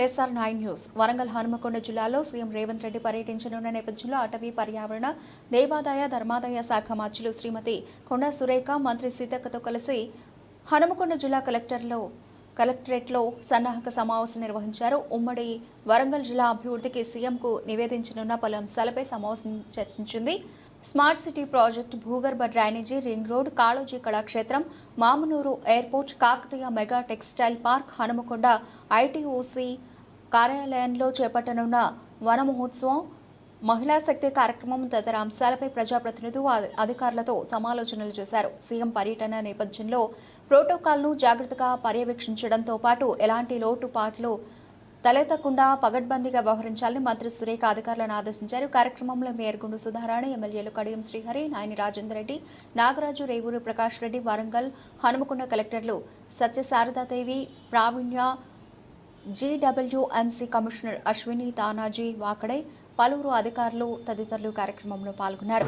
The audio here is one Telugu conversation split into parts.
SR9 news. వరంగల్ హనుమకొండ జిల్లాలో సీఎం రేవంత్ రెడ్డి పర్యటించనున్న నేపథ్యంలో అటవీ పర్యావరణ దేవాదాయ ధర్మాదాయ శాఖ మంత్రులు శ్రీమతి కొండా సురేఖ, మంత్రి సీతక్కతో కలిసి హనుమకొండ జిల్లా కలెక్టరేట్లో సన్నాహక సమావేశం నిర్వహించారు. ఉమ్మడి వరంగల్ జిల్లా అభివృద్ధికి సీఎంకు నివేదించనున్న పలు అంశాలపై సమావేశం చర్చించింది. స్మార్ట్ సిటీ ప్రాజెక్టు, భూగర్భ drainage, ring road, Kaloji Kalakshetram, Mamunuru airport, Kakatiya mega textile park, Hanumakonda ITOC కార్యాలయంలో చేపట్టనున్న వన మహోత్సవం, మహిళా శక్తి కార్యక్రమం తదితర అంశాలపై ప్రజాప్రతినిధులు అధికారులతో సమాలోచనలు చేశారు. సీఎం పర్యటన నేపథ్యంలో ప్రోటోకాల్ను జాగ్రత్తగా పర్యవేక్షించడంతో పాటు ఎలాంటి లోటుపాట్లు తలెత్తకుండా పగడ్బందీగా వ్యవహరించాలని మంత్రి సురేఖ అధికారులను ఆదేశించారు. కార్యక్రమంలో మేయర్ గుండు సుధారాణి, ఎమ్మెల్యేలు కడియం శ్రీహరి, నాయని రాజేందర్ రెడ్డి, నాగరాజు, రేవూరు ప్రకాష్ రెడ్డి, వరంగల్ హనుమకొండ కలెక్టర్లు సత్యశారదాదేవి, ప్రావీణ్య, GWMC కమిషనర్ అశ్విని, తానాజీ వాకడే, పలువురు అధికారులు తదితరులు కార్యక్రమంలో పాల్గొన్నారు.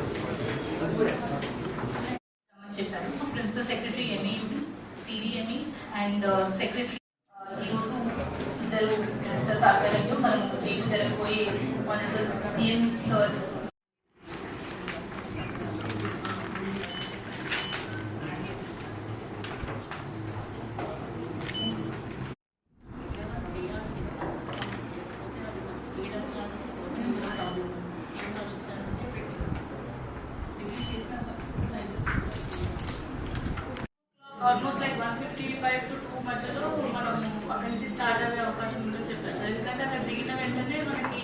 ఆల్మోస్ట్ లైక్ 155 to 2 మధ్యలో మనం అక్కడి నుంచి స్టార్ట్ అయ్యే అవకాశం ఉందని చెప్పారు సార్. ఎందుకంటే అక్కడ దిగిన వెంటనే మనకి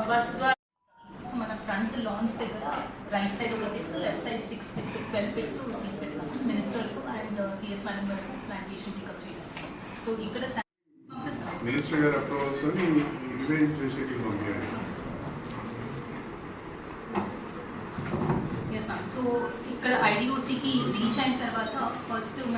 బస్ ద్వారా మన ఫ్రంట్ లాన్స్ దగ్గర రైట్ సైడ్ ఒక 6, లెఫ్ట్ సైడ్ 6 పిక్స్, 12 పిక్స్ తీసి పెట్టాము. మినిస్టర్స్ అండ్ CS మేడం గారు ప్లాంటేషన్ టికప్ చేయాలి. సో ఇక్కడ మినిస్టర్ గారు అప్రూవల్తో ఇవే స్పెషల్ పంపించారు. సో ఇక్కడ IDOCకి రీచ్ అయిన తర్వాత ఫస్ట్